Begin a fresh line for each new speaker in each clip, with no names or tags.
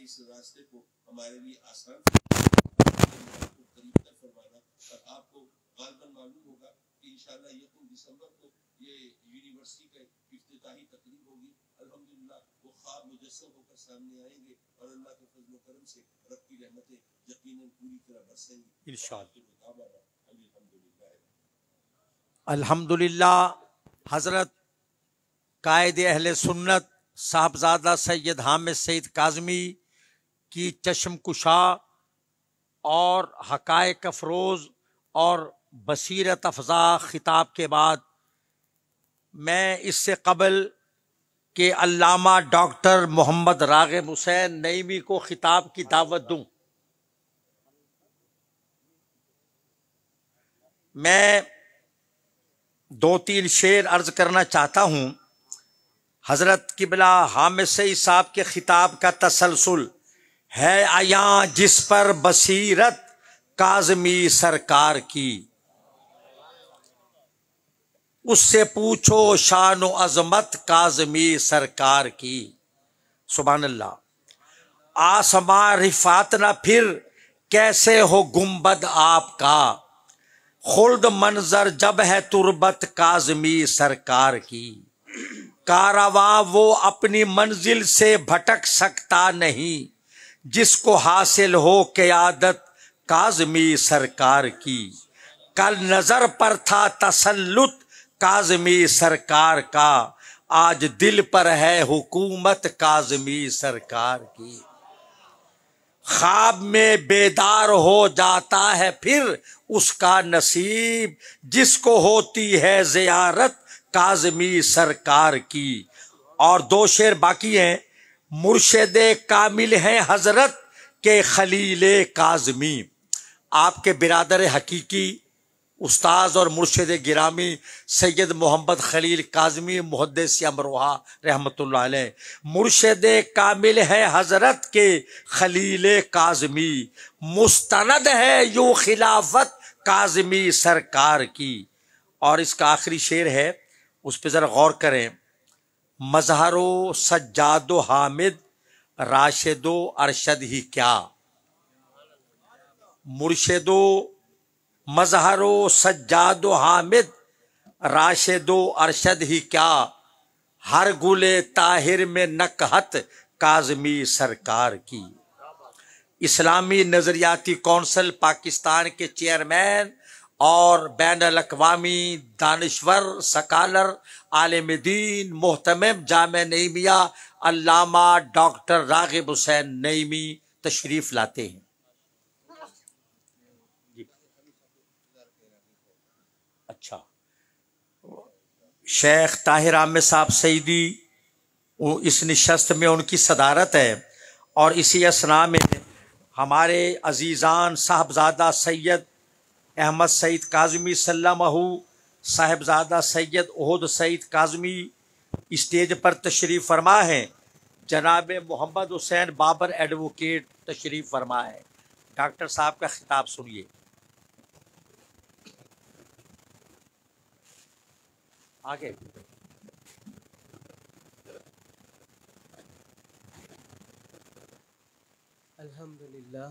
اس راستے کو ہمارے لیے آسان کو قریب تر فرمانا. اور آپ کو غالباً معلوم ہوگا کہ انشاءاللہ 1 دسمبر کو یہ یونیورسٹی کا افتتاحی تقریب ہوگی. الحمدللہ وہ خواب مجسم ہو کر سامنے آئیں گے اور اللہ کے فضل و کرم سے رب کی رحمتیں یقیناً پوری طرح برسیں گی انشاءاللہ.
الحمدللہ حضرت قائد اہل سنت صاحبزادہ سید حامد سعید کاظمی کی چشم کشا اور حقائق افروز اور بصیرت افزا خطاب کے بعد میں اس سے قبل کہ علامہ ڈاکٹر محمد راغب حسین نعیمی کو خطاب کی دعوت دوں، میں 2-3 شعر عرض کرنا چاہتا ہوں. حضرت قبلہ حامد سعید صاحب کے خطاب کا تسلسل ہے عیاں جس پر بصیرت کاظمی سرکار کی، اس سے پوچھو شان و عظمت کاظمی سرکار کی. سبحان اللہ. آسماں رفعت نہ پھر کیسے ہو گنبد آپ کا، خلد منظر جب ہے تربت کاظمی سرکار کی. کارواں وہ اپنی منزل سے بھٹک سکتا نہیں جس کو حاصل ہو قیادت کاظمی سرکار کی. کل نظر پر تھا تسلط کاظمی سرکار کا، آج دل پر ہے حکومت کاظمی سرکار کی. خواب میں بیدار ہو جاتا ہے پھر اس کا نصیب جس کو ہوتی ہے زیارت کاظمی سرکار کی. اور 2 شعر باقی ہیں. مرشد کامل ہیں حضرت کے خلیل کاظمی، آپ کے برادر حقیقی استاذ اور مرشد گرامی سید محمد خلیل کاظمی محدث امروہہ رحمۃ اللہ علیہ. مرشد کامل ہے حضرت کے خلیل کاظمی، مستند ہے یوں خلافت کاظمی سرکار کی. اور اس کا آخری شعر ہے، اس پہ ذرا غور کریں. مظہر و سجاد و حامد راشد و ارشد ہی کیا، مرشد و مظہر و سجاد و حامد راشد و ارشد ہی کیا، ہر گل طاہر میں نکہت کاظمی سرکار کی. اسلامی نظریاتی کونسل پاکستان کے چیئرمین اور بین الاقوامی دانشور سکالر عالم دین محتمم جامعہ نعیمیہ علامہ ڈاکٹر راغب حسین نعیمی تشریف لاتے ہیں. اچھا، شیخ طاہر احمد صاحب سعیدی اس نشست میں ان کی صدارت ہے، اور اسی اثناء میں ہمارے عزیزان صاحبزادہ سید احمد سعید کاظمی سلمہ، صاحبزادہ سید احد سعید کاظمی اسٹیج پر تشریف فرما ہیں. جناب محمد حسین بابر ایڈوکیٹ تشریف فرما ہے. ڈاکٹر صاحب کا خطاب سنیے. آگے
الحمدللہ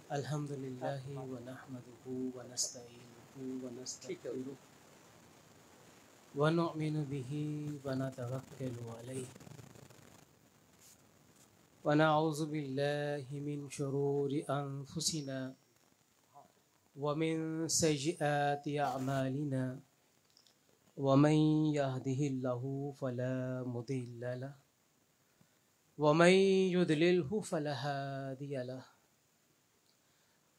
الحمدللہ ونحمدہ ونستعینہ ونستغفرہ ونؤمن بہ ونتوکل علیہ ونعوذ باللہ من شرور انفسنا ومن سیئات اعمالنا ومن يهده الله فلا مضل له ومن يضلله فلا هادي له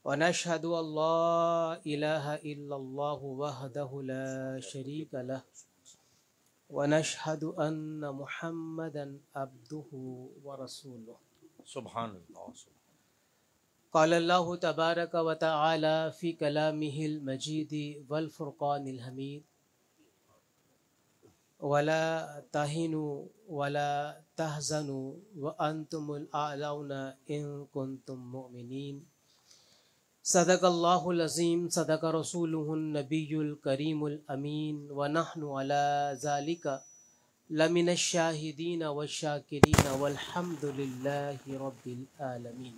ونشهد أن لا إله إلا الله وحده لا شريك له ونشهد أن محمدا عبده ورسوله.
سبحان اللہ.
قال الله تبارك وتعالى في كلامه المجيد والفرقان الحميد ولا تهنوا ولا تحزنوا وأنتم الأعلون إن كنتم مؤمنين. صدق الله العظيم صدق رسوله النبي الكريم الأمين ونحن على ذلك لمن الشاہدین والشاکرین والحمد للہ رب العالمین.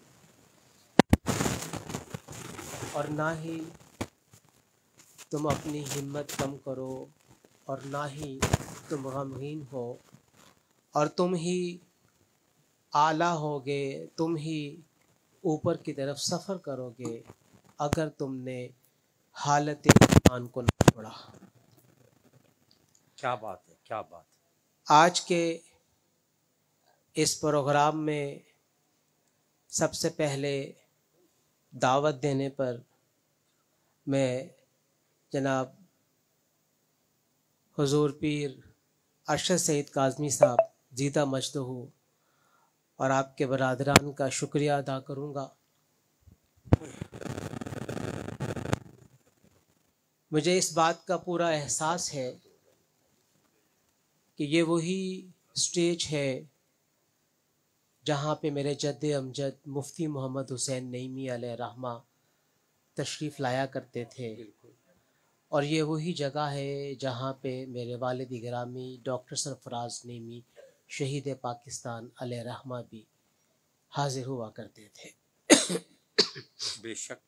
اور نہ ہی تم اپنی ہمت کم کرو اور نہ ہی تم غمگین ہو، اور تم ہی اعلیٰ ہوگے، تم ہی اوپر کی طرف سفر کرو گے اگر تم نے حالت ایمان کو نہ چھوڑا.
کیا بات ہے، کیا بات ہے.
آج کے اس پروگرام میں سب سے پہلے دعوت دینے پر میں جناب حضور پیر ارشد سعید کاظمی صاحب زیدہ مجدہ اور آپ کے برادران کا شکریہ ادا کروں گا. مجھے اس بات کا پورا احساس ہے کہ یہ وہی سٹیج ہے جہاں پہ میرے جد امجد مفتی محمد حسین نعیمی علیہ رحمہ تشریف لایا کرتے تھے، اور یہ وہی جگہ ہے جہاں پہ میرے والد گرامی ڈاکٹر سرفراز نعیمی شہید پاکستان علیہ رحمہ بھی حاضر ہوا کرتے تھے.
بے شک.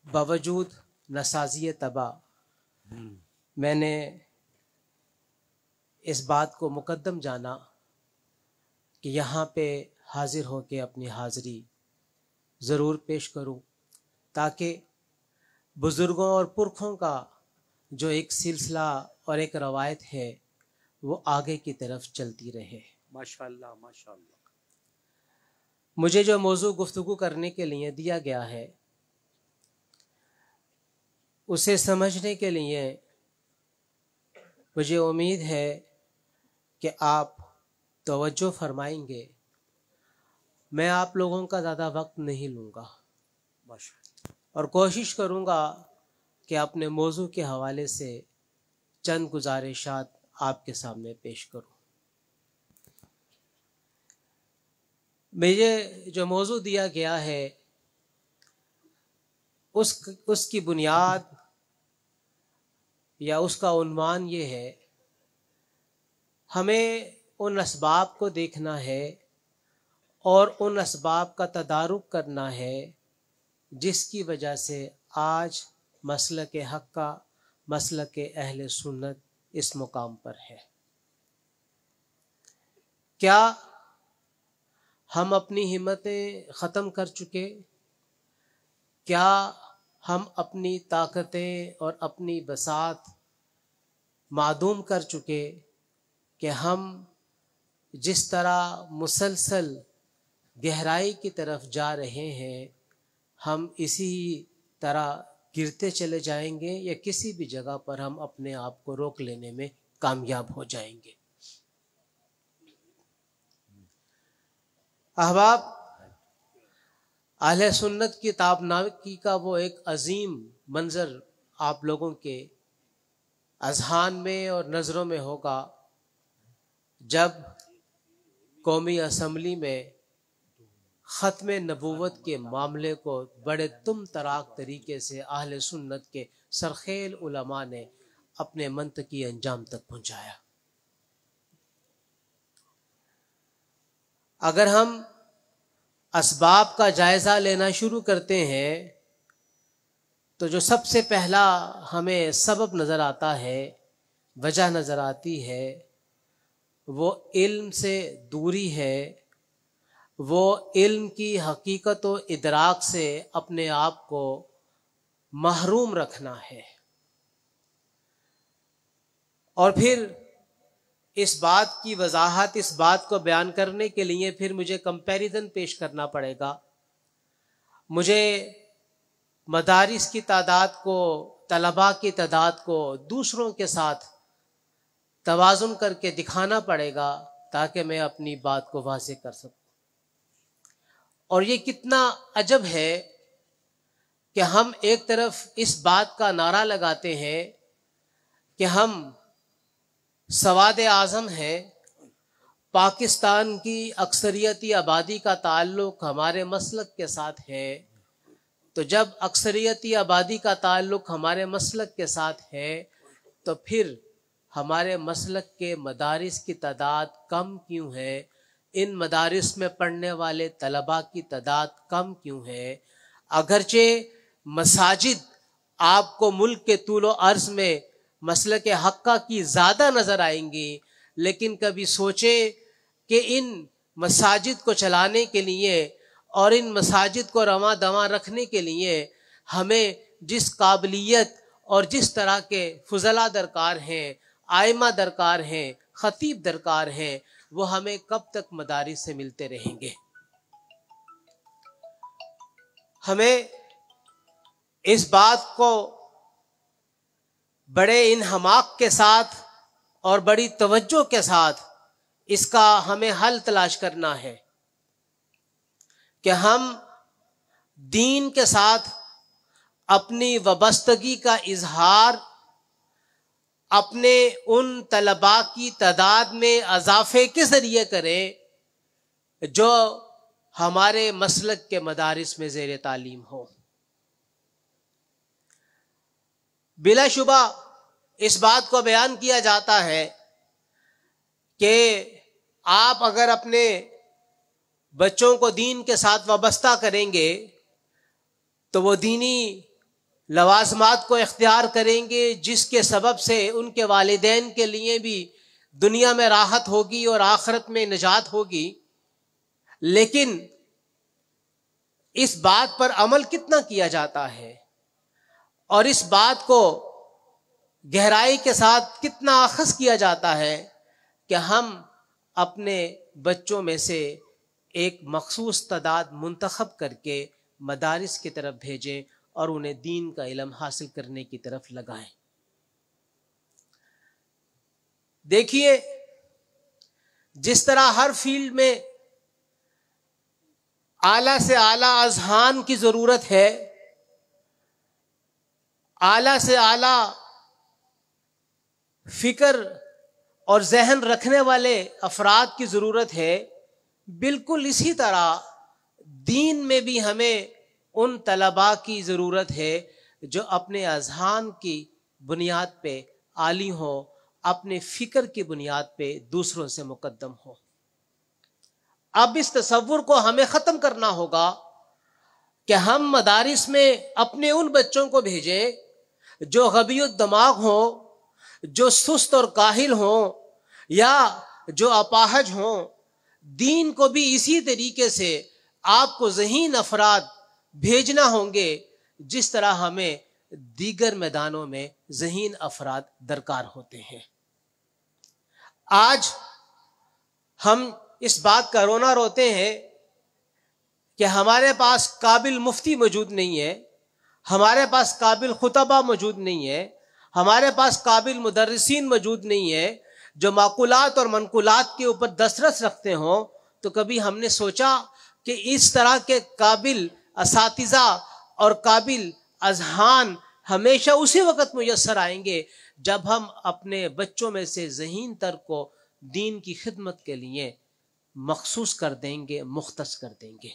باوجود نسازی طبع میں نے اس بات کو مقدم جانا کہ یہاں پہ حاضر ہو کے اپنی حاضری ضرور پیش کروں، تاکہ بزرگوں اور پرکھوں کا جو ایک سلسلہ اور ایک روایت ہے وہ آگے کی طرف چلتی رہے.
ماشاءاللہ ماشاءاللہ.
مجھے جو موضوع گفتگو کرنے کے لیے دیا گیا ہے اسے سمجھنے کے لیے مجھے امید ہے کہ آپ توجہ فرمائیں گے. میں آپ لوگوں کا زیادہ وقت نہیں لوں گا اور کوشش کروں گا کہ اپنے موضوع کے حوالے سے چند گزارشات آپ کے سامنے پیش کروں. مجھے جو موضوع دیا گیا ہے اس کی بنیاد یا اس کا عنوان یہ ہے، ہمیں ان اسباب کو دیکھنا ہے اور ان اسباب کا تدارک کرنا ہے جس کی وجہ سے آج مسلک حق کا، مسلک اہل سنت اس مقام پر ہے. کیا ہم اپنی ہمتیں ختم کر چکے؟ کیا ہم اپنی طاقتیں اور اپنی بساط معدوم کر چکے کہ ہم جس طرح مسلسل گہرائی کی طرف جا رہے ہیں ہم اسی طرح گرتے چلے جائیں گے، یا کسی بھی جگہ پر ہم اپنے آپ کو روک لینے میں کامیاب ہو جائیں گے؟ احباب، اہل سنت کی تابناکی کا وہ ایک عظیم منظر آپ لوگوں کے اذہان میں اور نظروں میں ہوگا جب قومی اسمبلی میں ختم نبوت کے معاملے کو بڑے تم تراک طریقے سے اہل سنت کے سرخیل علماء نے اپنے منطقی انجام تک پہنچایا. اگر ہم اسباب کا جائزہ لینا شروع کرتے ہیں تو جو سب سے پہلا ہمیں سبب نظر آتا ہے، وجہ نظر آتی ہے، وہ علم سے دوری ہے، وہ علم کی حقیقت و ادراک سے اپنے آپ کو محروم رکھنا ہے. اور پھر اس بات کی وضاحت، اس بات کو بیان کرنے کے لیے پھر مجھے کمپیریزن پیش کرنا پڑے گا. مجھے مدارس کی تعداد کو، طلباء کی تعداد کو دوسروں کے ساتھ توازن کر کے دکھانا پڑے گا تاکہ میں اپنی بات کو واضح کر سکوں. اور یہ کتنا عجب ہے کہ ہم ایک طرف اس بات کا نعرہ لگاتے ہیں کہ ہم سواد اعظم ہیں، پاکستان کی اکثریتی آبادی کا تعلق ہمارے مسلک کے ساتھ ہے، تو جب اکثریتی آبادی کا تعلق ہمارے مسلک کے ساتھ ہے تو پھر ہمارے مسلک کے مدارس کی تعداد کم کیوں ہے، ان مدارس میں پڑھنے والے طلباء کی تعداد کم کیوں ہے؟ اگرچہ مساجد آپ کو ملک کے طول و عرض میں مسلک حقہ کی زیادہ نظر آئیں گی، لیکن کبھی سوچیں کہ ان مساجد کو چلانے کے لیے اور ان مساجد کو رواں دواں رکھنے کے لیے ہمیں جس قابلیت اور جس طرح کے فضلاء درکار ہیں، آئمہ درکار ہیں، خطیب درکار ہیں، وہ ہمیں کب تک مدارس سے ملتے رہیں گے؟ ہمیں اس بات کو بڑے انہماک کے ساتھ اور بڑی توجہ کے ساتھ اس کا ہمیں حل تلاش کرنا ہے کہ ہم دین کے ساتھ اپنی وابستگی کا اظہار اپنے ان طلباء کی تعداد میں اضافے کے ذریعے کریں جو ہمارے مسلک کے مدارس میں زیر تعلیم ہو۔ بلا شبہ اس بات کو بیان کیا جاتا ہے کہ آپ اگر اپنے بچوں کو دین کے ساتھ وابستہ کریں گے تو وہ دینی لوازمات کو اختیار کریں گے، جس کے سبب سے ان کے والدین کے لیے بھی دنیا میں راحت ہوگی اور آخرت میں نجات ہوگی۔ لیکن اس بات پر عمل کتنا کیا جاتا ہے اور اس بات کو گہرائی کے ساتھ کتنا اخذ کیا جاتا ہے کہ ہم اپنے بچوں میں سے ایک مخصوص تعداد منتخب کر کے مدارس کی طرف بھیجیں اور انہیں دین کا علم حاصل کرنے کی طرف لگائیں۔ دیکھیے، جس طرح ہر فیلڈ میں اعلیٰ سے اعلیٰ اذہان کی ضرورت ہے، اعلیٰ سے اعلیٰ فکر اور ذہن رکھنے والے افراد کی ضرورت ہے، بالکل اسی طرح دین میں بھی ہمیں ان طلباء کی ضرورت ہے جو اپنے اذہان کی بنیاد پہ عالی ہو، اپنے فکر کی بنیاد پہ دوسروں سے مقدم ہو۔ اب اس تصور کو ہمیں ختم کرنا ہوگا کہ ہم مدارس میں اپنے ان بچوں کو بھیجیں جو غبی الدماغ ہوں، جو سست اور کاہل ہوں یا جو اپاہج ہوں۔ دین کو بھی اسی طریقے سے آپ کو ذہین افراد بھیجنا ہوں گے جس طرح ہمیں دیگر میدانوں میں ذہین افراد درکار ہوتے ہیں۔ آج ہم اس بات کا رونا روتے ہیں کہ ہمارے پاس قابل مفتی موجود نہیں ہے، ہمارے پاس قابل خطبہ موجود نہیں ہے، ہمارے پاس قابل مدرسین موجود نہیں ہے جو معقولات اور منقولات کے اوپر دسترس رکھتے ہوں۔ تو کبھی ہم نے سوچا کہ اس طرح کے قابل اساتذہ اور قابل اذہان ہمیشہ اسی وقت میسر آئیں گے جب ہم اپنے بچوں میں سے ذہین تر کو دین کی خدمت کے لیے مخصوص کر دیں گے، مختص کر دیں گے۔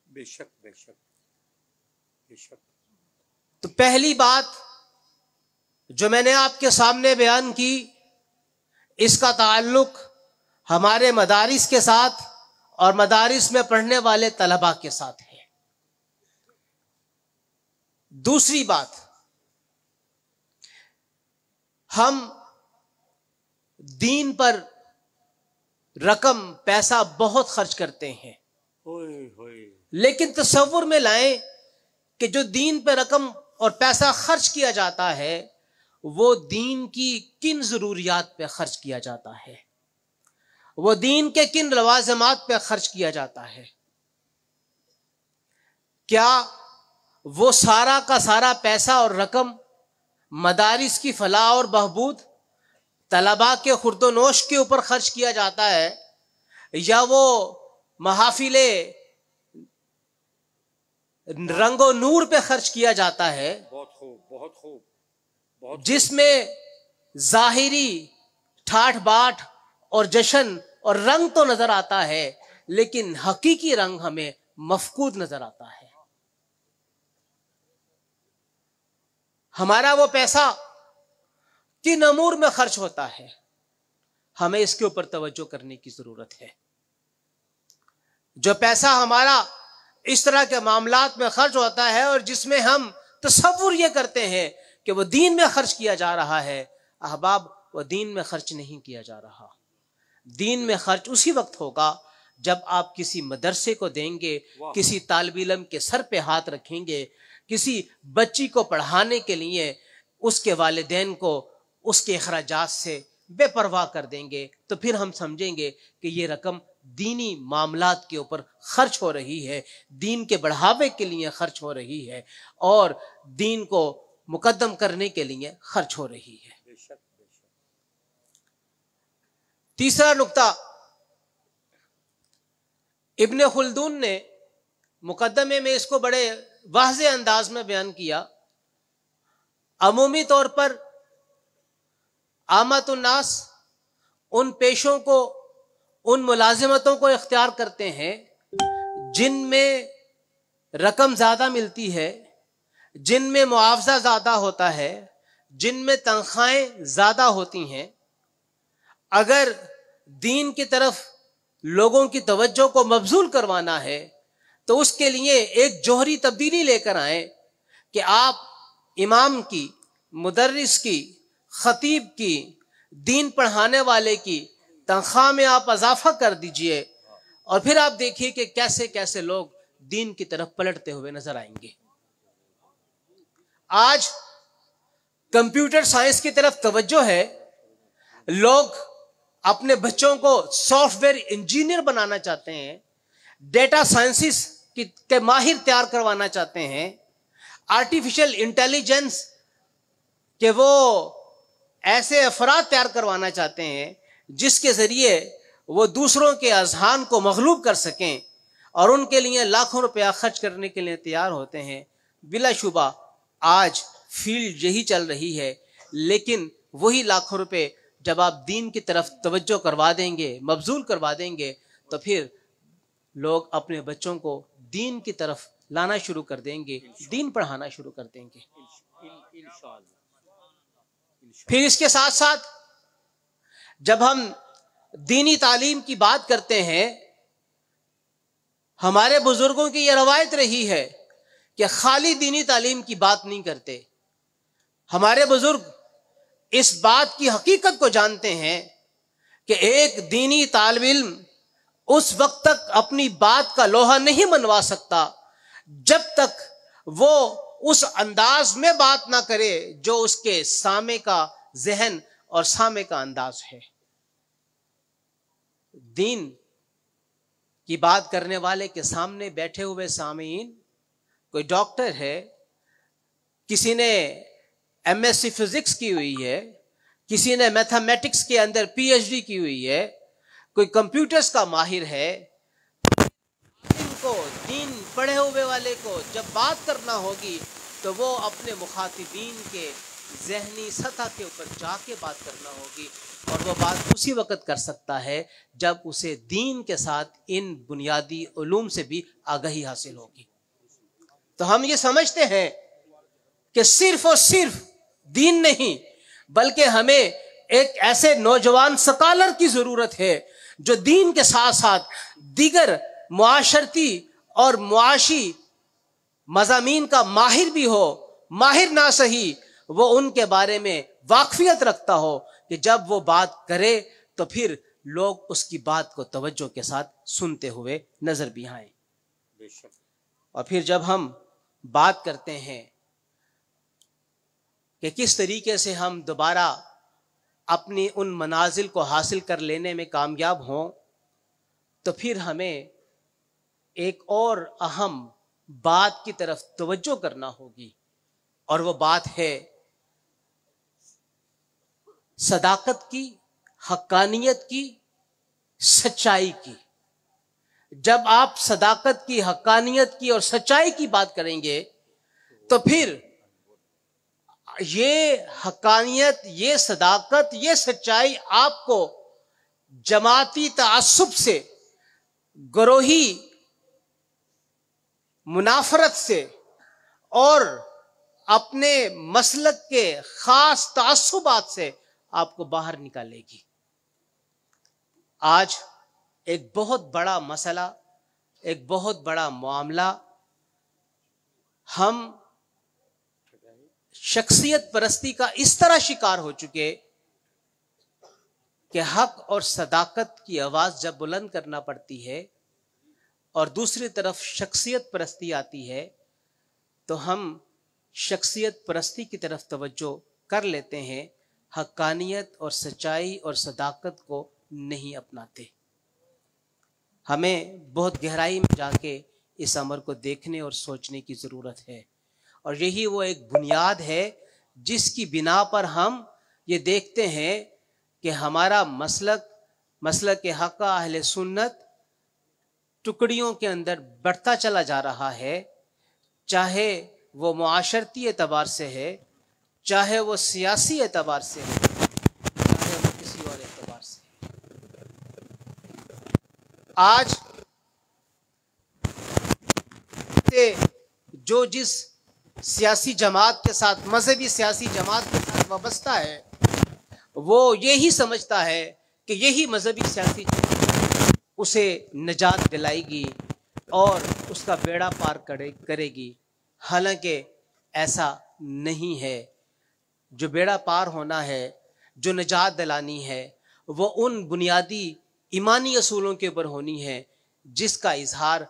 بے شک بے شک بے شک۔
تو پہلی بات جو میں نے آپ کے سامنے بیان کی، اس کا تعلق ہمارے مدارس کے ساتھ اور مدارس میں پڑھنے والے طلباء کے ساتھ ہے۔ دوسری بات، ہم دین پر رقم پیسہ بہت خرچ کرتے ہیں، لیکن تصور میں لائیں کہ جو دین پہ رقم اور پیسہ خرچ کیا جاتا ہے وہ دین کی کن ضروریات پہ خرچ کیا جاتا ہے، وہ دین کے کن لوازمات پہ خرچ کیا جاتا ہے۔ کیا وہ سارا کا سارا پیسہ اور رقم مدارس کی فلاح اور بہبود، طلباء کے خورد و نوش کے اوپر خرچ کیا جاتا ہے، یا وہ محافل رنگ و نور پہ خرچ کیا جاتا ہے؟
بہت خوب بہت خوب بہت،
جس میں ظاہری ٹھاٹھ باٹھ اور جشن اور رنگ تو نظر آتا ہے لیکن حقیقی رنگ ہمیں مفقود نظر آتا ہے۔ ہمارا وہ پیسہ کن امور میں خرچ ہوتا ہے، ہمیں اس کے اوپر توجہ کرنے کی ضرورت ہے۔ جو پیسہ ہمارا اس طرح کے معاملات میں خرچ ہوتا ہے اور جس میں ہم تصور یہ کرتے ہیں کہ وہ دین میں خرچ کیا جا رہا ہے، احباب وہ دین میں خرچ نہیں کیا جا رہا۔ دین میں خرچ اسی وقت ہوگا جب آپ کسی مدرسے کو دیں گے، کسی طالب علم کے سر پہ ہاتھ رکھیں گے، کسی بچی کو پڑھانے کے لیے اس کے والدین کو اس کے اخراجات سے بے پرواہ کر دیں گے، تو پھر ہم سمجھیں گے کہ یہ رقم دینی معاملات کے اوپر خرچ ہو رہی ہے، دین کے بڑھاوے کے لیے خرچ ہو رہی ہے اور دین کو مقدم کرنے کے لیے خرچ ہو رہی ہے۔ تیسرا نقطہ ابن خلدون نے مقدمے میں اس کو بڑے واضح انداز میں بیان کیا۔ عمومی طور پر عامت الناس ان پیشوں کو، ان ملازمتوں کو اختیار کرتے ہیں جن میں رقم زیادہ ملتی ہے، جن میں معاوضہ زیادہ ہوتا ہے، جن میں تنخواہیں زیادہ ہوتی ہیں۔ اگر دین کی طرف لوگوں کی توجہ کو مبذول کروانا ہے تو اس کے لیے ایک جوہری تبدیلی لے کر آئیں کہ آپ امام کی، مدرس کی، خطیب کی، دین پڑھانے والے کی تنخواہ میں آپ اضافہ کر دیجئے، اور پھر آپ دیکھیے کہ کیسے کیسے لوگ دین کی طرف پلٹتے ہوئے نظر آئیں گے۔ آج کمپیوٹر سائنس کی طرف توجہ ہے، لوگ اپنے بچوں کو سافٹ ویئر انجینئر بنانا چاہتے ہیں، ڈیٹا سائنسز کے ماہر تیار کروانا چاہتے ہیں، آرٹیفیشل انٹیلیجنس کہ وہ ایسے افراد تیار کروانا چاہتے ہیں جس کے ذریعے وہ دوسروں کے اذہان کو مغلوب کر سکیں، اور ان کے لیے لاکھوں روپیہ خرچ کرنے کے لیے تیار ہوتے ہیں۔ بلا شبہ آج فیلڈ یہی چل رہی ہے، لیکن وہی لاکھوں روپے جب آپ دین کی طرف توجہ کروا دیں گے، مبذول کروا دیں گے، تو پھر لوگ اپنے بچوں کو دین کی طرف لانا شروع کر دیں گے، دین پڑھانا شروع کر دیں گے۔ پھر اس کے ساتھ ساتھ جب ہم دینی تعلیم کی بات کرتے ہیں، ہمارے بزرگوں کی یہ روایت رہی ہے کہ خالی دینی تعلیم کی بات نہیں کرتے۔ ہمارے بزرگ اس بات کی حقیقت کو جانتے ہیں کہ ایک دینی طالب علم اس وقت تک اپنی بات کا لوہا نہیں منوا سکتا جب تک وہ اس انداز میں بات نہ کرے جو اس کے سامع کا ذہن اور سامع کا انداز ہے۔ دین کی بات کرنے والے کے سامنے بیٹھے ہوئے سامعین، کوئی ڈاکٹر ہے، کسی نے ایم ایس سی فزکس کی ہوئی ہے، کسی نے میتھمیٹکس کے اندر پی ایچ ڈی کی ہوئی ہے، کوئی کمپیوٹرز کا ماہر ہے، ان کو دین پڑھے ہوئے والے کو جب بات کرنا ہوگی تو وہ اپنے مخاطبین کے ذہنی سطح کے اوپر جا کے بات کرنا ہوگی، اور وہ بات اسی وقت کر سکتا ہے جب اسے دین کے ساتھ ان بنیادی علوم سے بھی آگاہی حاصل ہوگی۔ تو ہم یہ سمجھتے ہیں کہ صرف اور صرف دین نہیں، بلکہ ہمیں ایک ایسے نوجوان سکالر کی ضرورت ہے جو دین کے ساتھ ساتھ دیگر معاشرتی اور معاشی مضامین کا ماہر بھی ہو، ماہر نہ صحیح وہ ان کے بارے میں واقفیت رکھتا ہو کہ جب وہ بات کرے تو پھر لوگ اس کی بات کو توجہ کے ساتھ سنتے ہوئے نظر بھی آئیں۔ اور پھر جب ہم بات کرتے ہیں کہ کس طریقے سے ہم دوبارہ اپنی ان منازل کو حاصل کر لینے میں کامیاب ہوں، تو پھر ہمیں ایک اور اہم بات کی طرف توجہ کرنا ہوگی، اور وہ بات ہے صداقت کی، حقانیت کی، سچائی کی۔ جب آپ صداقت کی، حقانیت کی اور سچائی کی بات کریں گے تو پھر یہ حقانیت، یہ صداقت، یہ سچائی آپ کو جماعتی تعصب سے، گروہی منافرت سے اور اپنے مسلک کے خاص تعصبات سے آپ کو باہر نکالے گی. آج ایک بہت بڑا مسئلہ، ایک بہت بڑا معاملہ، ہم شخصیت پرستی کا اس طرح شکار ہو چکے کہ حق اور صداقت کی آواز جب بلند کرنا پڑتی ہے اور دوسری طرف شخصیت پرستی آتی ہے تو ہم شخصیت پرستی کی طرف توجہ کر لیتے ہیں، حقانیت اور سچائی اور صداقت کو نہیں اپناتے. ہمیں بہت گہرائی میں جا کے اس امر کو دیکھنے اور سوچنے کی ضرورت ہے، اور یہی وہ ایک بنیاد ہے جس کی بنا پر ہم یہ دیکھتے ہیں کہ ہمارا مسلک حق اہل سنت ٹکڑیوں کے اندر بڑھتا چلا جا رہا ہے، چاہے وہ معاشرتی اعتبار سے ہے، چاہے وہ سیاسی اعتبار سے ہے، چاہے وہ کسی اور اعتبار سے ہے. آج جو جس سیاسی جماعت کے ساتھ، مذہبی سیاسی جماعت کے ساتھ وابستہ ہے، وہ یہی سمجھتا ہے کہ یہی مذہبی سیاسی جماعت اسے نجات دلائے گی اور اس کا بیڑا پار کرے گی. حالانکہ ایسا نہیں ہے. جو بیڑا پار ہونا ہے، جو نجات دلانی ہے، وہ ان بنیادی ایمانی اصولوں کے اوپر ہونی ہے جس کا اظہار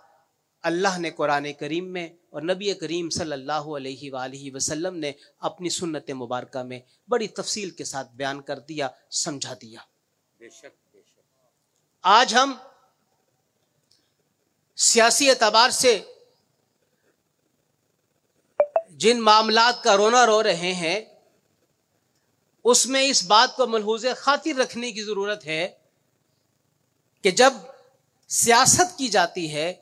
اللہ نے قرآن کریم میں اور نبی کریم صلی اللہ علیہ وآلہ وسلم نے اپنی سنت مبارکہ میں بڑی تفصیل کے ساتھ بیان کر دیا، سمجھا دیا.
بے شک بے شک.
آج ہم سیاسی اعتبار سے جن معاملات کا رونا رو رہے ہیں اس میں اس بات کو ملحوظ خاطر رکھنے کی ضرورت ہے کہ جب سیاست کی جاتی ہے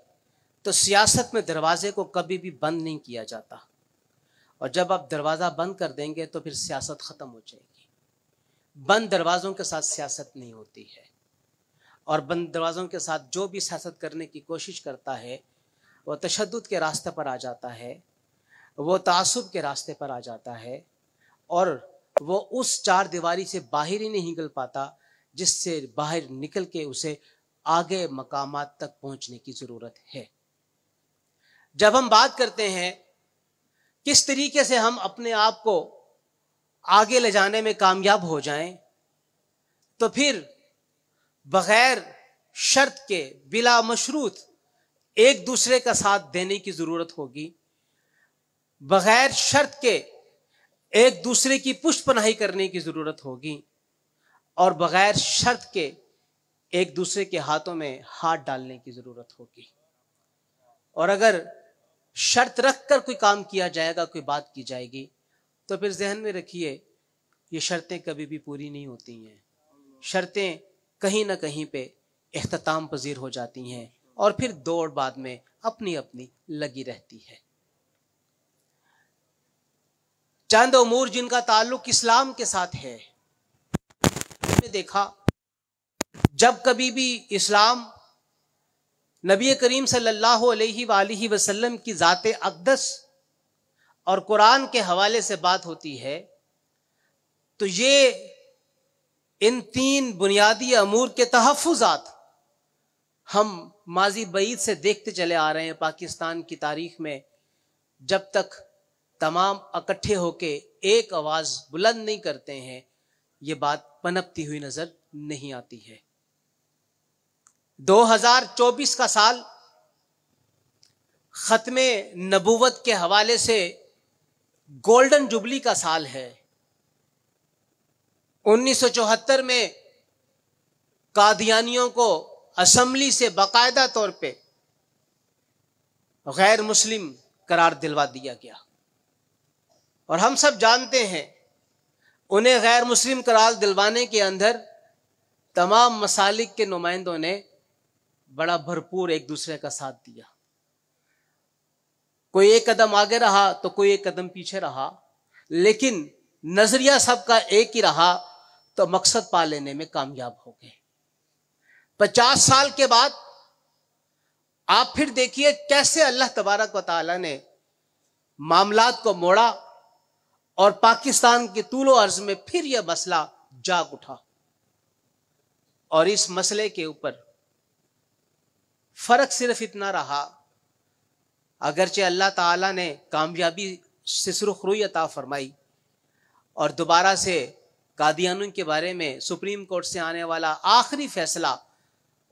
تو سیاست میں دروازے کو کبھی بھی بند نہیں کیا جاتا، اور جب آپ دروازہ بند کر دیں گے تو پھر سیاست ختم ہو جائے گی. بند دروازوں کے ساتھ سیاست نہیں ہوتی ہے، اور بند دروازوں کے ساتھ جو بھی سیاست کرنے کی کوشش کرتا ہے وہ تشدد کے راستے پر آ جاتا ہے، وہ تعصب کے راستے پر آ جاتا ہے، اور وہ اس چار دیواری سے باہر ہی نہیں نکل پاتا جس سے باہر نکل کے اسے آگے مقامات تک پہنچنے کی ضرورت ہے. جب ہم بات کرتے ہیں کس طریقے سے ہم اپنے آپ کو آگے لے جانے میں کامیاب ہو جائیں، تو پھر بغیر شرط کے، بلا مشروط ایک دوسرے کا ساتھ دینے کی ضرورت ہوگی، بغیر شرط کے ایک دوسرے کی پشت پناہی کرنے کی ضرورت ہوگی، اور بغیر شرط کے ایک دوسرے کے ہاتھوں میں ہاتھ ڈالنے کی ضرورت ہوگی. اور اگر شرط رکھ کر کوئی کام کیا جائے گا، کوئی بات کی جائے گی، تو پھر ذہن میں رکھیے یہ شرطیں کبھی بھی پوری نہیں ہوتی ہیں. شرطیں کہیں نہ کہیں پہ اختتام پذیر ہو جاتی ہیں اور پھر دوڑ بعد میں اپنی اپنی لگی رہتی ہے. چند امور جن کا تعلق اسلام کے ساتھ ہے، ہم نے دیکھا جب کبھی بھی اسلام نبی کریم صلی اللہ علیہ وآلہ وسلم کی ذات اقدس اور قرآن کے حوالے سے بات ہوتی ہے تو یہ ان تین بنیادی امور کے تحفظات ہم ماضی بعید سے دیکھتے چلے آ رہے ہیں. پاکستان کی تاریخ میں جب تک تمام اکٹھے ہو کے ایک آواز بلند نہیں کرتے ہیں یہ بات پنپتی ہوئی نظر نہیں آتی ہے. 2024 کا سال ختم نبوت کے حوالے سے گولڈن جوبلی کا سال ہے. 1974 میں قادیانیوں کو اسمبلی سے باقاعدہ طور پہ غیر مسلم قرار دلوا دیا گیا، اور ہم سب جانتے ہیں انہیں غیر مسلم قرار دلوانے کے اندر تمام مسالک کے نمائندوں نے بڑا بھرپور ایک دوسرے کا ساتھ دیا. کوئی ایک قدم آگے رہا تو کوئی ایک قدم پیچھے رہا، لیکن نظریہ سب کا ایک ہی رہا تو مقصد پا لینے میں کامیاب ہو گئے. 50 سال کے بعد آپ پھر دیکھیے کیسے اللہ تبارک و تعالی نے معاملات کو موڑا اور پاکستان کے طول و عرض میں پھر یہ مسئلہ جاگ اٹھا، اور اس مسئلے کے اوپر فرق صرف اتنا رہا، اگرچہ اللہ تعالیٰ نے کامیابی سے سرخروئی عطا فرمائی اور دوبارہ سے قادیانیوں کے بارے میں سپریم کورٹ سے آنے والا آخری فیصلہ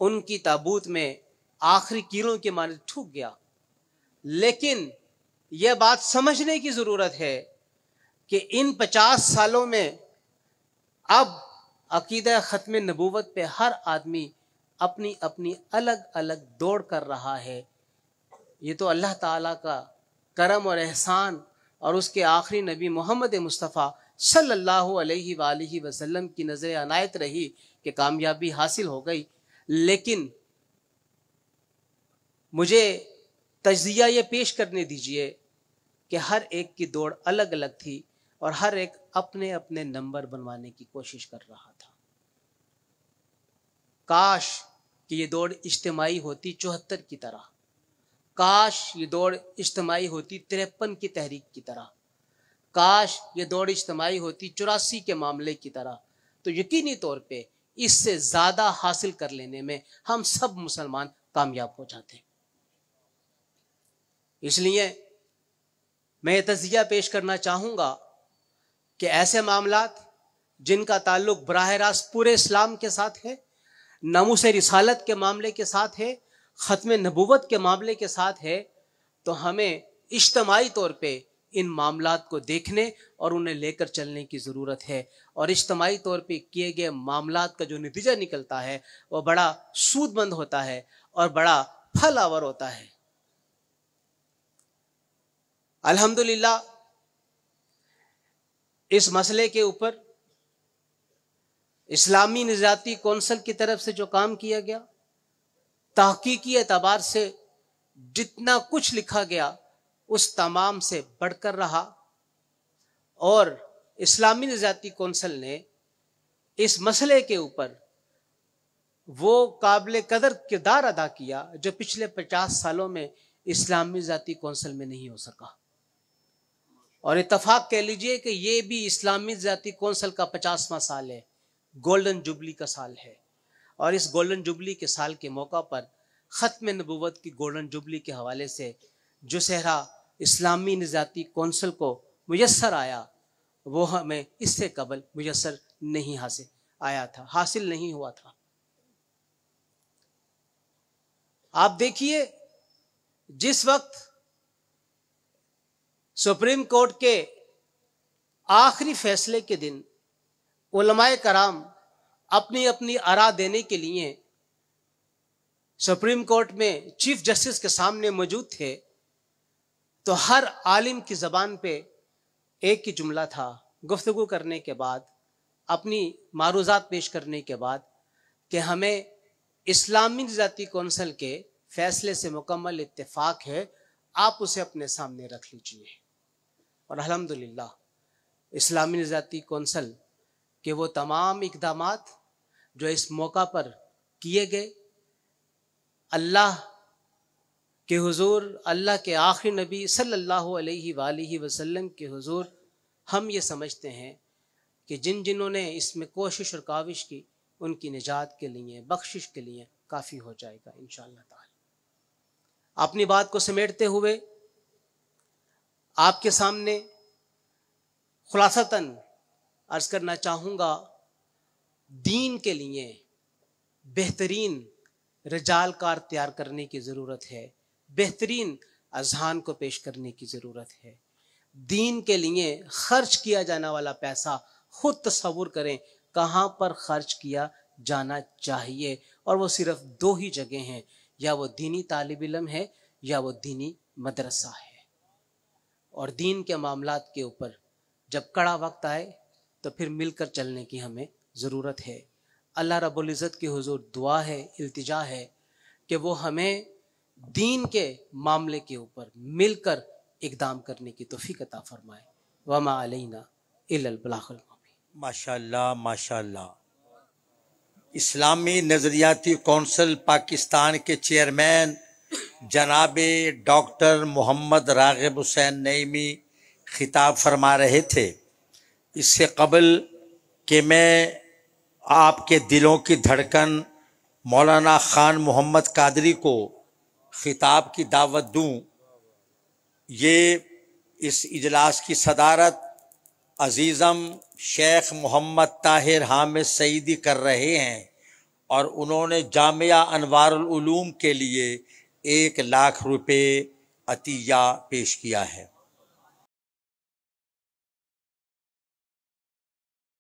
ان کی تابوت میں آخری کیلوں کے مانند ٹھوک گیا، لیکن یہ بات سمجھنے کی ضرورت ہے کہ ان 50 سالوں میں اب عقیدہ ختم نبوت پہ ہر آدمی اپنی اپنی الگ الگ دوڑ کر رہا ہے۔ یہ تو اللہ تعالیٰ کا کرم اور احسان اور اس کے آخری نبی محمد مصطفیٰ صلی اللہ علیہ وآلہ وسلم کی نظر عنایت رہی کہ کامیابی حاصل ہو گئی، لیکن مجھے تجزیہ یہ پیش کرنے دیجئے کہ ہر ایک کی دوڑ الگ الگ تھی اور ہر ایک اپنے اپنے نمبر بنوانے کی کوشش کر رہا تھا۔ کاش کہ یہ دوڑ اجتماعی ہوتی 74 کی طرح، کاش یہ دوڑ اجتماعی ہوتی 53 کی تحریک کی طرح، کاش یہ دوڑ اجتماعی ہوتی 84 کے معاملے کی طرح، تو یقینی طور پہ اس سے زیادہ حاصل کر لینے میں ہم سب مسلمان کامیاب ہو جاتے۔ اس لیے میں یہ تجزیہ پیش کرنا چاہوں گا کہ ایسے معاملات جن کا تعلق براہ راست پورے اسلام کے ساتھ ہے، ناموس رسالت کے معاملے کے ساتھ ہے، ختم نبوت کے معاملے کے ساتھ ہے، تو ہمیں اجتماعی طور پہ ان معاملات کو دیکھنے اور انہیں لے کر چلنے کی ضرورت ہے، اور اجتماعی طور پہ کیے گئے معاملات کا جو نتیجہ نکلتا ہے وہ بڑا سود مند ہوتا ہے اور بڑا پھل آور ہوتا ہے۔ الحمدللہ اس مسئلے کے اوپر اسلامی نظریاتی کونسل کی طرف سے جو کام کیا گیا، تحقیقی اعتبار سے جتنا کچھ لکھا گیا اس تمام سے بڑھ کر رہا، اور اسلامی نظریاتی کونسل نے اس مسئلے کے اوپر وہ قابل قدر کردار ادا کیا جو پچھلے 50 سالوں میں اسلامی نظریاتی کونسل میں نہیں ہو سکا، اور اتفاق کہہ لیجئے کہ یہ بھی اسلامی نظریاتی کونسل کا 50واں سال ہے، گولڈن جوبلی کا سال ہے، اور اس گولڈن جوبلی کے سال کے موقع پر ختم نبوت کی گولڈن جوبلی کے حوالے سے جو صحرا اسلامی نظریاتی کونسل کو میسر آیا وہ ہمیں اس سے قبل میسر نہیں حاصل نہیں ہوا تھا۔ آپ دیکھیے، جس وقت سپریم کورٹ کے آخری فیصلے کے دن علماء کرام اپنی اپنی آراء دینے کے لیے سپریم کورٹ میں چیف جسٹس کے سامنے موجود تھے، تو ہر عالم کی زبان پہ ایک ہی جملہ تھا، گفتگو کرنے کے بعد، اپنی معروضات پیش کرنے کے بعد، کہ ہمیں اسلامی نظریاتی کونسل کے فیصلے سے مکمل اتفاق ہے، آپ اسے اپنے سامنے رکھ لیجئے۔ اور الحمدللہ اسلامی نظریاتی کونسل کہ وہ تمام اقدامات جو اس موقع پر کیے گئے، اللہ کے حضور، اللہ کے آخری نبی صلی اللہ علیہ وآلہ وسلم کے حضور ہم یہ سمجھتے ہیں کہ جنہوں نے اس میں کوشش اور کاوش کی، ان کی نجات کے لیے، بخشش کے لیے کافی ہو جائے گا انشاءاللہ تعالی۔ اپنی بات کو سمیٹتے ہوئے آپ کے سامنے خلاصتاً عرض کرنا چاہوں گا، دین کے لیے بہترین رجال کار تیار کرنے کی ضرورت ہے، بہترین اذہان کو پیش کرنے کی ضرورت ہے۔ دین کے لیے خرچ کیا جانے والا پیسہ خود تصور کریں کہاں پر خرچ کیا جانا چاہیے، اور وہ صرف 2 ہی جگہ ہیں، یا وہ دینی طالب علم ہے یا وہ دینی مدرسہ ہے۔ اور دین کے معاملات کے اوپر جب کڑا وقت آئے تو پھر مل کر چلنے کی ہمیں ضرورت ہے۔ اللہ رب العزت کی حضور دعا ہے، التجا ہے کہ وہ ہمیں دین کے معاملے کے اوپر مل کر اقدام کرنے کی توفیق عطا فرمائے۔ وما علینا الا البلاغ المبین۔
ماشاءاللہ ماشاءاللہ۔ اسلامی نظریاتی کونسل پاکستان کے چیئرمین جناب ڈاکٹر محمد راغب حسین نعیمی خطاب فرما رہے تھے، اس سے قبل کہ میں آپ کے دلوں کی دھڑکن مولانا خان محمد قادری کو خطاب کی دعوت دوں، یہ اس اجلاس کی صدارت عزیزم شیخ محمد طاہر حامد سعیدی کر رہے ہیں، اور انہوں نے جامعہ انوار العلوم کے لیے 1 لاکھ روپے عطیہ پیش کیا ہے۔